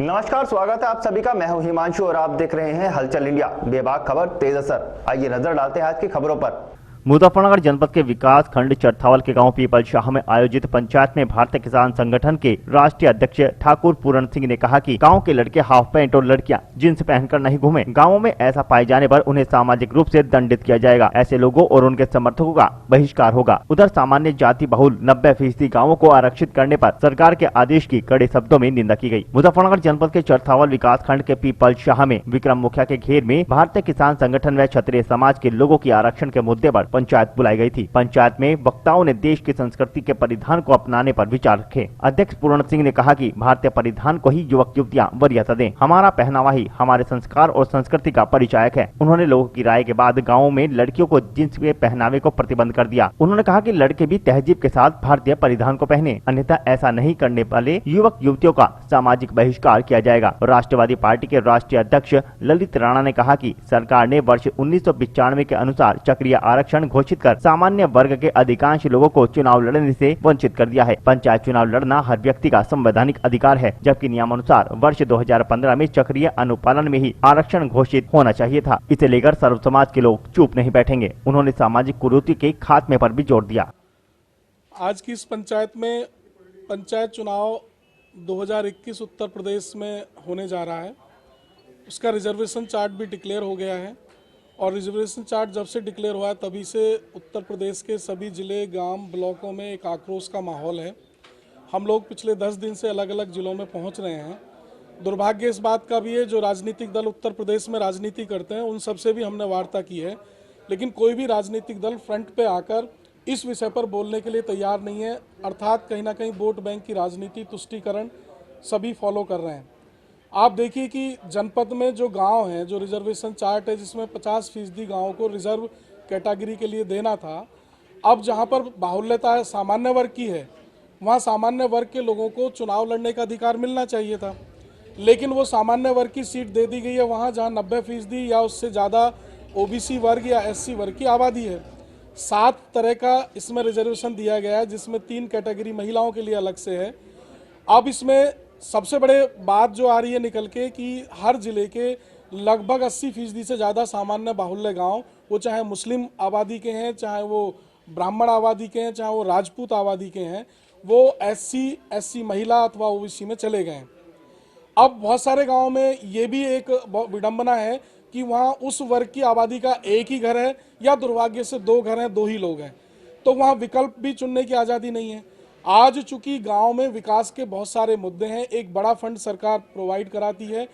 नमस्कार, स्वागत है आप सभी का। मैं हूं हिमांशु और आप देख रहे हैं हलचल इंडिया। बेबाक खबर, तेज असर। आइए नजर डालते हैं आज की खबरों पर। मुजफ्फरनगर जनपद के विकास खंड चरथावल के गांव पीपल शाह में आयोजित पंचायत में भारतीय किसान संगठन के राष्ट्रीय अध्यक्ष ठाकुर पूरण सिंह ने कहा कि गांव के लड़के हाफ पैंट और लड़कियां जींस पहनकर नहीं घूमे। गांवों में ऐसा पाए जाने पर उन्हें सामाजिक रूप से दंडित किया जाएगा। ऐसे लोगों और उनके समर्थकों का बहिष्कार होगा। उधर सामान्य जाति बहुल 90% गाँवों को आरक्षित करने पर सरकार के आदेश की कड़े शब्दों में निंदा की गयी। मुजफ्फरनगर जनपद के चरथावल विकास खंड के पीपल शाह में विक्रम मुखिया के घेर में भारतीय किसान संगठन व क्षत्रिय समाज के लोगों की आरक्षण के मुद्दे पर पंचायत बुलाई गई थी। पंचायत में वक्ताओं ने देश की संस्कृति के परिधान को अपनाने पर विचार रखे। अध्यक्ष पूर्ण सिंह ने कहा कि भारतीय परिधान को ही युवक युवतियां वरीयता दें। हमारा पहनावा ही हमारे संस्कार और संस्कृति का परिचायक है। उन्होंने लोगों की राय के बाद गाँव में लड़कियों को जींस के पहनावे को प्रतिबंध कर दिया। उन्होंने कहा कि लड़के भी तहजीब के साथ भारतीय परिधान को पहने, अन्यथा ऐसा नहीं करने वाले युवक युवतियों का सामाजिक बहिष्कार किया जाएगा। राष्ट्रवादी पार्टी के राष्ट्रीय अध्यक्ष ललित राणा ने कहा कि सरकार ने वर्ष 1995 के अनुसार चक्रीय आरक्षण घोषित कर सामान्य वर्ग के अधिकांश लोगों को चुनाव लड़ने से वंचित कर दिया है। पंचायत चुनाव लड़ना हर व्यक्ति का संवैधानिक अधिकार है, जबकि नियमानुसार वर्ष 2015 में चक्रीय अनुपालन में ही आरक्षण घोषित होना चाहिए था। इसे लेकर सर्व समाज के लोग चुप नहीं बैठेंगे। उन्होंने सामाजिक कुरीति के खात्मे पर भी जोर दिया। आज की इस पंचायत में पंचायत चुनाव 2021 उत्तर प्रदेश में होने जा रहा है। उसका रिजर्वेशन चार्ट भी डिक्लेयर हो गया है और रिजर्वेशन चार्ट जब से डिक्लेयर हुआ है तभी से उत्तर प्रदेश के सभी जिले, गांव, ब्लॉकों में एक आक्रोश का माहौल है। हम लोग पिछले 10 दिन से अलग अलग जिलों में पहुंच रहे हैं। दुर्भाग्य इस बात का भी है, जो राजनीतिक दल उत्तर प्रदेश में राजनीति करते हैं उन सबसे भी हमने वार्ता की है, लेकिन कोई भी राजनीतिक दल फ्रंट पे आकर इस विषय पर बोलने के लिए तैयार नहीं है। अर्थात कहीं ना कहीं वोट बैंक की राजनीति, तुष्टीकरण सभी फॉलो कर रहे हैं। आप देखिए कि जनपद में जो गांव हैं, जो रिजर्वेशन चार्ट है जिसमें 50% गाँव को रिजर्व कैटेगरी के लिए देना था, अब जहां पर बाहुल्यता है सामान्य वर्ग की है, वहां सामान्य वर्ग के लोगों को चुनाव लड़ने का अधिकार मिलना चाहिए था, लेकिन वो सामान्य वर्ग की सीट दे दी गई है वहां जहां 90% या उससे ज़्यादा ओबीसी वर्ग या एससी वर्ग की आबादी है। 7 तरह का इसमें रिजर्वेशन दिया गया है, जिसमें 3 कैटेगरी महिलाओं के लिए अलग से है। अब इसमें सबसे बड़े बात जो आ रही है निकल के कि हर जिले के लगभग 80% से ज़्यादा सामान्य बाहुल्य गांव, वो चाहे मुस्लिम आबादी के हैं, चाहे वो ब्राह्मण आबादी के हैं, चाहे वो राजपूत आबादी के हैं, वो एससी महिला अथवा ओबीसी में चले गए हैं। अब बहुत सारे गाँव में ये भी एक विडंबना है कि वहाँ उस वर्ग की आबादी का एक ही घर है या दुर्भाग्य से 2 घर हैं, 2 ही लोग हैं, तो वहाँ विकल्प भी चुनने की आज़ादी नहीं है। आज चूंकि गांव में विकास के बहुत सारे मुद्दे हैं, एक बड़ा फंड सरकार प्रोवाइड कराती है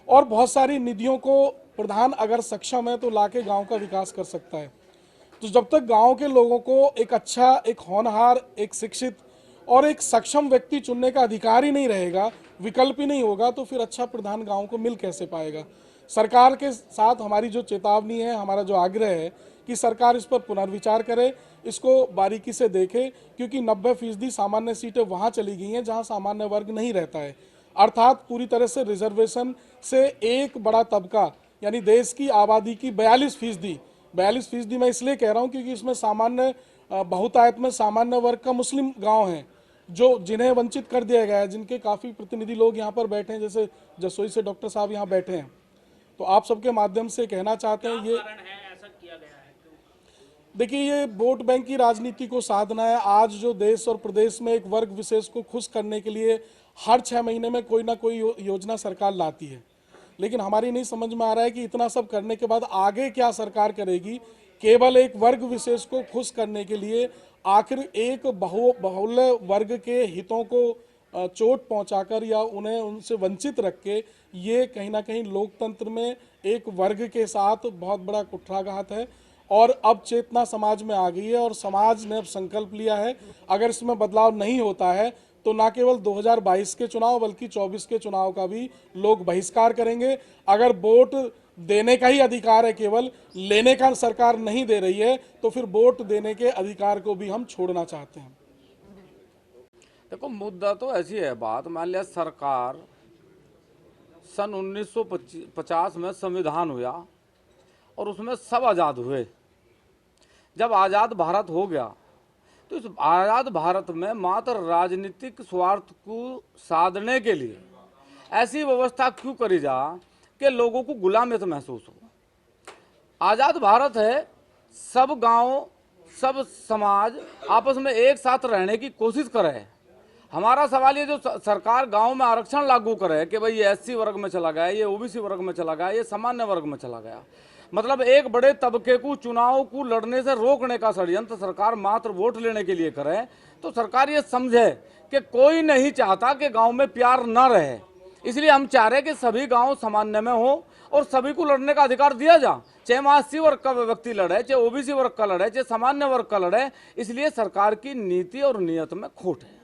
और बहुत सारी निधियों को प्रधान अगर सक्षम है तो लाके गांव का विकास कर सकता है। तो जब तक गांव के लोगों को एक अच्छा, एक होनहार, एक शिक्षित और एक सक्षम व्यक्ति चुनने का अधिकार ही नहीं रहेगा, विकल्प ही नहीं होगा, तो फिर अच्छा प्रधान गाँव को मिल कैसे पाएगा। सरकार के साथ हमारी जो चेतावनी है, हमारा जो आग्रह है कि सरकार इस पर पुनर्विचार करे, इसको बारीकी से देखे, क्योंकि 90% सामान्य सीटें वहाँ चली गई हैं जहाँ सामान्य वर्ग नहीं रहता है। अर्थात पूरी तरह से रिजर्वेशन से एक बड़ा तबका, यानी देश की आबादी की 42% मैं इसलिए कह रहा हूँ क्योंकि इसमें सामान्य बहुतायत में सामान्य वर्ग का मुस्लिम गाँव हैं जो जिन्हें वंचित कर दिया गया है, जिनके काफ़ी प्रतिनिधि लोग यहाँ पर बैठे हैं, जैसे जसोई से डॉक्टर साहब यहाँ बैठे हैं। तो आप सबके माध्यम से कहना चाहते हैं, ये देखिए, ये वोट बैंक की राजनीति को साधना है। आज जो देश और प्रदेश में एक वर्ग विशेष को खुश करने के लिए हर 6 महीने में कोई ना कोई योजना सरकार लाती है, लेकिन हमारी नहीं समझ में आ रहा है कि इतना सब करने के बाद आगे क्या सरकार करेगी। केवल एक वर्ग विशेष को खुश करने के लिए आखिर एक बहुल्य वर्ग के हितों को चोट पहुंचाकर या उन्हें उनसे वंचित रख के, ये कहीं ना कहीं लोकतंत्र में एक वर्ग के साथ बहुत बड़ा कुठाराघात है। और अब चेतना समाज में आ गई है और समाज ने अब संकल्प लिया है, अगर इसमें बदलाव नहीं होता है तो ना केवल 2022 के चुनाव बल्कि 24 के चुनाव का भी लोग बहिष्कार करेंगे। अगर वोट देने का ही अधिकार है, केवल लेने का सरकार नहीं दे रही है, तो फिर वोट देने के अधिकार को भी हम छोड़ना चाहते हैं। देखो, मुद्दा तो ऐसी है बात, मान लिया सरकार सन 1950 में संविधान हुआ और उसमें सब आज़ाद हुए। जब आज़ाद भारत हो गया तो इस आज़ाद भारत में मात्र राजनीतिक स्वार्थ को साधने के लिए ऐसी व्यवस्था क्यों करी जा कि लोगों को गुलामियत महसूस हो। आज़ाद भारत है, सब गांव सब समाज आपस में एक साथ रहने की कोशिश करे। हमारा सवाल ये जो सरकार गांव में आरक्षण लागू करे कि भाई ये एससी वर्ग में चला गया, ये ओबीसी वर्ग में चला गया, ये सामान्य वर्ग में चला गया, मतलब एक बड़े तबके को चुनाव को लड़ने से रोकने का षड्यंत्र सरकार मात्र वोट लेने के लिए करे, तो सरकार ये समझे कि कोई नहीं चाहता कि गांव में प्यार न रहे। इसलिए हम चाह रहे हैं कि सभी गांव सामान्य में हो और सभी को लड़ने का अधिकार दिया जा, चाहे वहाँ एससी वर्ग का व्यक्ति लड़े, चाहे ओबीसी वर्ग का लड़े, चाहे सामान्य वर्ग का लड़े। इसलिए सरकार की नीति और नियत में खोट है।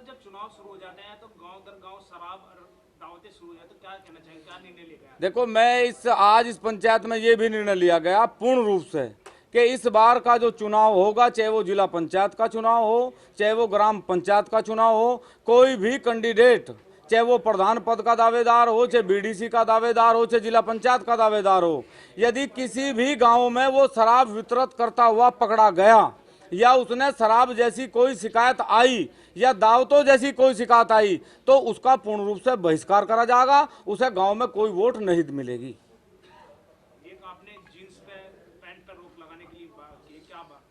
जब चुनाव शुरू हो जाते हैं तो गांव दर गांव शराब और दावतें शुरू हो जाती, तो क्या कहना चाहिए, क्या निर्णय लिया गया? देखो, मैं आज इस पंचायत में ये भी निर्णय लिया गया पूर्ण रूप से कि इस बार का जो चुनाव होगा, चाहे वो जिला पंचायत का चुनाव हो, चाहे वो ग्राम पंचायत का चुनाव हो, कोई भी कैंडिडेट, चाहे वो प्रधान पद का दावेदार हो, चाहे बीडीसी का दावेदार हो, चाहे जिला पंचायत का दावेदार हो, यदि किसी भी गांव में वो शराब वितरित करता हुआ पकड़ा गया या उसने शराब जैसी कोई शिकायत आई या दावतों जैसी कोई शिकायत आई, तो उसका पूर्ण रूप से बहिष्कार करा जाएगा, उसे गांव में कोई वोट नहीं मिलेगी। एक आपने जींस पे पैंट पर रोक लगाने के लिए बात की, क्या बात?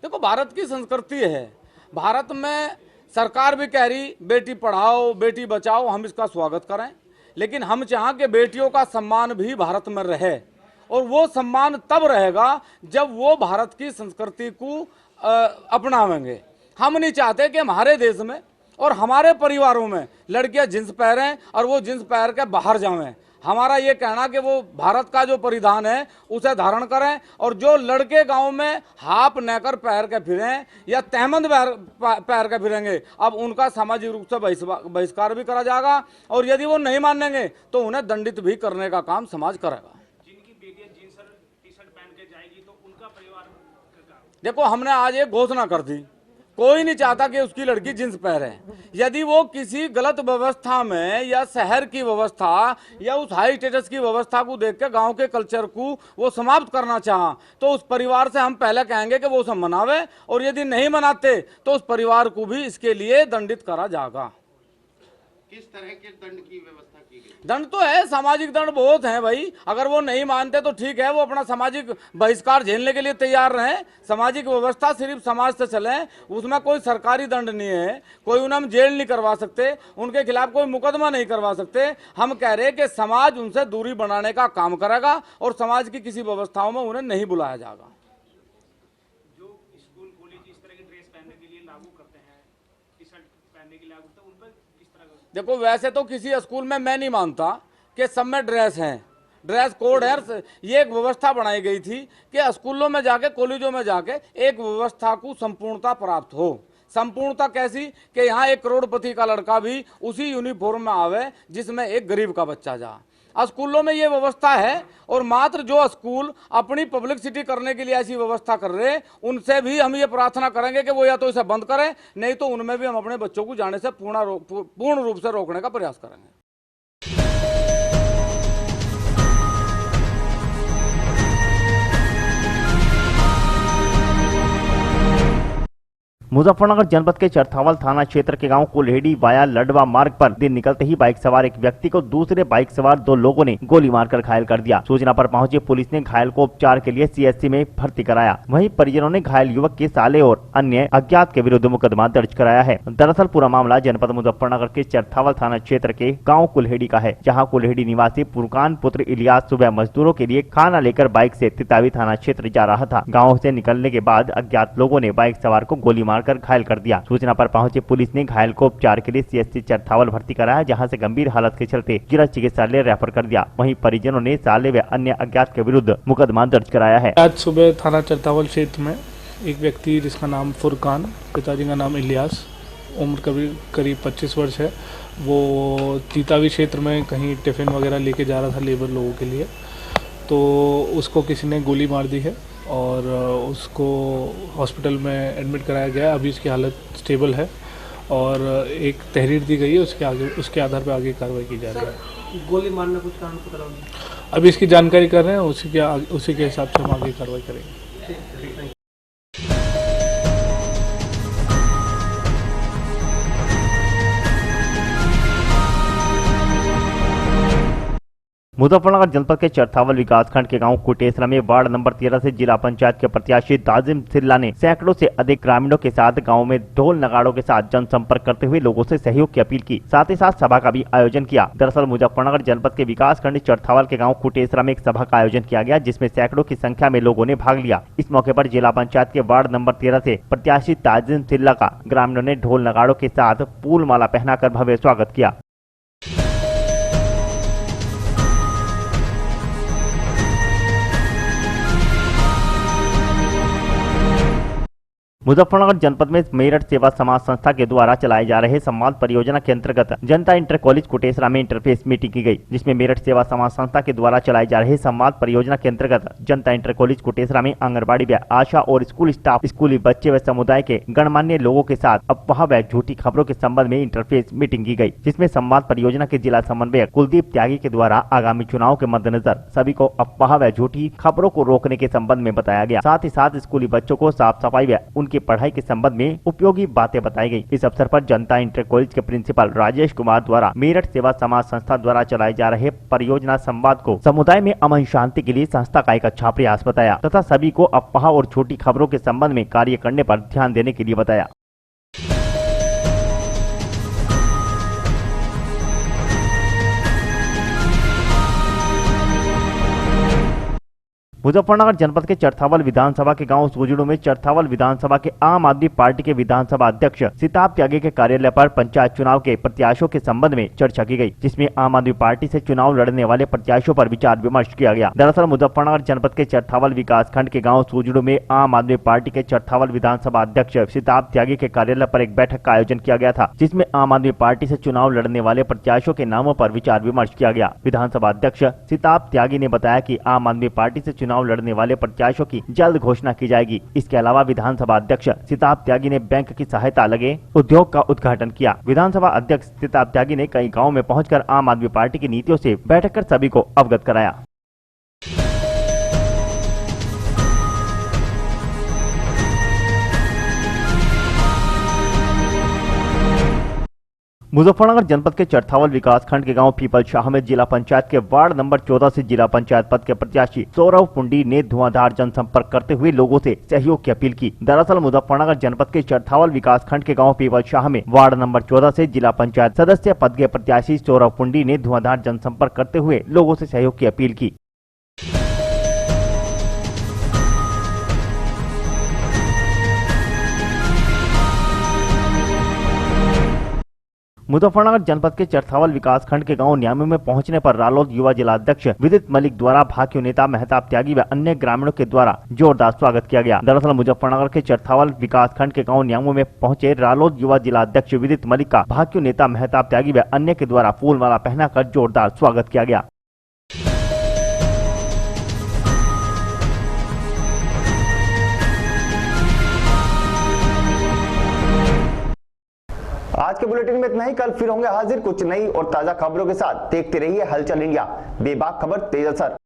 देखो, भारत की संस्कृति है, भारत में सरकार भी कह रही बेटी पढ़ाओ बेटी बचाओ, हम इसका स्वागत करें, लेकिन हम चाहें कि बेटियों का सम्मान भी भारत में रहे, और वो सम्मान तब रहेगा जब वो भारत की संस्कृति को अपनावेंगे। हम नहीं चाहते कि हमारे देश में और हमारे परिवारों में लड़कियां जींस पहनें और वो जींस पहन के बाहर जाएं। हमारा ये कहना कि वो भारत का जो परिधान है उसे धारण करें, और जो लड़के गांव में हाफ नेकर पहन के फिरें या तहमंद पहन के फिरेंगे, अब उनका सामाजिक रूप से बहिष्कार भी करा जाएगा, और यदि वो नहीं मानेंगे तो उन्हें दंडित भी करने का काम समाज करेगा। जिनकी बेटियां जींस और टी शर्ट पहन के जाएगी तो उनका परिवार का? देखो, हमने आज एक घोषणा कर दी, कोई नहीं चाहता कि उसकी लड़की जींस पहने। यदि वो किसी गलत व्यवस्था में या शहर की व्यवस्था या उस हाई स्टेटस की व्यवस्था को देख के गाँव के कल्चर को वो समाप्त करना चाहा, तो उस परिवार से हम पहले कहेंगे कि वो उसे मनावे, और यदि नहीं मनाते तो उस परिवार को भी इसके लिए दंडित करा जाएगा। किस तरह के दंड की व्यवस्था की गई? दंड तो है, सामाजिक दंड बहुत हैं भाई। अगर वो नहीं मानते तो ठीक है, वो अपना सामाजिक बहिष्कार झेलने के लिए तैयार रहें। सामाजिक व्यवस्था सिर्फ समाज से चले, उसमें कोई सरकारी दंड नहीं है, कोई उन्हें हम जेल नहीं करवा सकते, उनके खिलाफ कोई मुकदमा नहीं करवा सकते। हम कह रहे हैं कि समाज उनसे दूरी बनाने का काम करेगा और समाज की किसी व्यवस्थाओं में उन्हें नहीं बुलाया जाएगा। जो स्कूल कॉलेज इस तरह की ड्रेस पहनने के लिए लागू करते हैं, टी शर्ट पहनने के लिए लागू करते हैं, उन पर किस तरह का? देखो, वैसे तो किसी स्कूल में मैं नहीं मानता कि सब में ड्रेस हैं, ड्रेस कोड है। ये एक व्यवस्था बनाई गई थी कि स्कूलों में जाके कॉलेजों में जाके एक व्यवस्था को संपूर्णता प्राप्त हो। संपूर्णता कैसी कि यहाँ एक करोड़पति का लड़का भी उसी यूनिफॉर्म में आवे जिसमें एक गरीब का बच्चा जा। स्कूलों में ये व्यवस्था है, और मात्र जो स्कूल अपनी पब्लिसिटी करने के लिए ऐसी व्यवस्था कर रहे हैं उनसे भी हम ये प्रार्थना करेंगे कि वो या तो इसे बंद करें, नहीं तो उनमें भी हम अपने बच्चों को जाने से पूर्ण रूप से रोकने का प्रयास करेंगे। मुजफ्फरनगर जनपद के चरथावल थाना क्षेत्र के गांव कुल्हेड़ी वाया लडवा मार्ग पर दिन निकलते ही बाइक सवार एक व्यक्ति को दूसरे बाइक सवार दो लोगों ने गोली मारकर घायल कर दिया। सूचना पर पहुंची पुलिस ने घायल को उपचार के लिए सीएचसी में भर्ती कराया। वहीं परिजनों ने घायल युवक के साले और अन्य अज्ञात के विरुद्ध मुकदमा दर्ज कराया है। दरअसल पूरा मामला जनपद मुजफ्फरनगर के चरथावल थाना क्षेत्र के गाँव कुल्हेड़ी का है, जहाँ कुल्हेड़ी निवासी फुरकान पुत्र इलियास सुबह मजदूरों के लिए खाना लेकर बाइक से तितावी थाना क्षेत्र जा रहा था। गाँव से निकलने के बाद अज्ञात लोगों ने बाइक सवार को गोली मारकर घायल कर दिया। सूचना पर पहुंची पुलिस ने घायल को उपचार के लिए सीएचसी चरथावल भर्ती कराया, जहां से गंभीर हालत के चलते जिला चिकित्सालय रेफर कर दिया। वहीं परिजनों ने साले व अन्य अज्ञात के विरुद्ध मुकदमा दर्ज कराया है। आज सुबह थाना चरथावल क्षेत्र में एक व्यक्ति जिसका नाम फुरकान, पिताजी का नाम इलियास, उम्र करीब 25 वर्ष है, वो चितावी क्षेत्र में कहीं टिफिन वगैरह लेके जा रहा था लेबर लोगों के लिए, तो उसको किसी ने गोली मार दी है और उसको हॉस्पिटल में एडमिट कराया गया। अभी उसकी हालत स्टेबल है और एक तहरीर दी गई है, उसके आधार पर आगे कार्रवाई की जा रही है। गोली मारने कुछ कारण पता लगा? अभी इसकी जानकारी कर रहे हैं, उसी के हिसाब से हम आगे कार्रवाई करेंगे। मुजफ्फरनगर जनपद के चरथावल विकासखंड के गांव कुटेसरा में वार्ड नंबर 13 से जिला पंचायत के प्रत्याशी ताजिम सिल्ला ने सैकड़ों से अधिक ग्रामीणों के साथ गांव में ढोल नगाड़ों के साथ जनसंपर्क करते हुए लोगों से सहयोग की अपील की। साथ ही साथ सभा का भी आयोजन किया। दरअसल मुजफ्फरनगर जनपद के विकासखंड चरथावल के गाँव कुटेसरा में एक सभा का आयोजन किया गया, जिसमें सैकड़ों की संख्या में लोगों ने भाग लिया। इस मौके पर जिला पंचायत के वार्ड नंबर 13 से प्रत्याशी ताजिम सिल्ला का ग्रामीणों ने ढोल नगाड़ों के साथ फूल माला पहनाकर भव्य स्वागत किया। मुजफ्फरनगर जनपद में मेरठ सेवा समाज संस्था के द्वारा चलाए जा रहे संवाद परियोजना के अंतर्गत जनता इंटर कॉलेज कुटेसरा में इंटरफेस मीटिंग की गई, जिसमें मेरठ सेवा समाज संस्था के द्वारा चलाए जा रहे संवाद परियोजना के अंतर्गत जनता इंटर कॉलेज कुटेसरा में आंगनबाड़ी व आशा और स्कूल स्टाफ, स्कूली बच्चे व समुदाय के गणमान्य लोगों के साथ अफवाह व झूठी खबरों के संबंध में इंटरफेस मीटिंग की गई, जिसमें संवाद परियोजना के जिला समन्वयक कुलदीप त्यागी के द्वारा आगामी चुनाव के मद्देनजर सभी को अफवाह व झूठी खबरों को रोकने के संबंध में बताया गया। साथ ही साथ स्कूली बच्चों को साफ सफाई व उनकी पढ़ाई के संबंध में उपयोगी बातें बताई गई। इस अवसर पर जनता इंटर कॉलेज के प्रिंसिपल राजेश कुमार द्वारा मेरठ सेवा समाज संस्था द्वारा चलाए जा रहे परियोजना संवाद को समुदाय में अमन शांति के लिए संस्था का एक अच्छा प्रयास बताया तथा सभी को अफवाह और छोटी खबरों के संबंध में कार्य करने पर ध्यान देने के लिए बताया। मुजफ्फरनगर जनपद के चरथावल विधानसभा के गांव सुजड़ू में चरथावल विधानसभा के आम आदमी पार्टी के विधानसभा अध्यक्ष सिताब त्यागी के कार्यालय पर पंचायत चुनाव के प्रत्याशियों के संबंध में चर्चा की गई, जिसमें आम आदमी पार्टी से चुनाव लड़ने वाले प्रत्याशियों पर विचार विमर्श किया गया। दरअसल मुजफ्फरनगर जनपद के चरथावल विकासखंड के गाँव सुजड़ू में आम आदमी पार्टी के चरथावल विधानसभा अध्यक्ष सिताब त्यागी के कार्यालय पर एक बैठक का आयोजन किया गया था, जिसमें आम आदमी पार्टी से चुनाव लड़ने वाले प्रत्याशियों के नामों पर विचार विमर्श किया गया। विधानसभा अध्यक्ष सिताब त्यागी ने बताया कि आम आदमी पार्टी से चुनाव लड़ने वाले प्रत्याशियों की जल्द घोषणा की जाएगी। इसके अलावा विधानसभा अध्यक्ष सिताब त्यागी ने बैंक की सहायता लगे उद्योग का उद्घाटन किया। विधानसभा अध्यक्ष सिताब त्यागी ने कई गाँव में पहुंचकर आम आदमी पार्टी की नीतियों से बैठक कर सभी को अवगत कराया। मुजफ्फरनगर जनपद के चरथावल विकासखंड के गांव पीपल शाह में जिला पंचायत के वार्ड नंबर 14 से जिला पंचायत पद के प्रत्याशी सौरभ पुंडी ने धुआंधार जनसंपर्क करते हुए लोगों से सहयोग की अपील की। दरअसल मुजफ्फरनगर जनपद के चरथावल विकासखंड के गांव पीपल शाह में वार्ड नंबर 14 से जिला पंचायत सदस्य पद के प्रत्याशी सौरभ पुंडी ने धुआंधार जनसंपर्क करते हुए लोगों से सहयोग की अपील की। मुजफ्फरनगर जनपद के चरथावल विकासखंड के गांव न्यामी में पहुंचने पर रालोद युवा जिला अध्यक्ष विदित मलिक द्वारा भाजपा नेता मेहताब त्यागी व अन्य ग्रामीणों के द्वारा जोरदार स्वागत किया गया। दरअसल मुजफ्फरनगर के चरथावल विकासखंड के गांव न्यामू में पहुंचे रालोद युवा जिला अध्यक्ष विदित मलिक का भाजपा नेता मेहताब त्यागी व अन्य के द्वारा फूलमाला पहनाकर जोरदार स्वागत किया गया। आज के बुलेटिन में इतना ही। कल फिर होंगे हाजिर कुछ नई और ताजा खबरों के साथ। देखते रहिए हलचल इंडिया, बेबाक खबर तेज असर।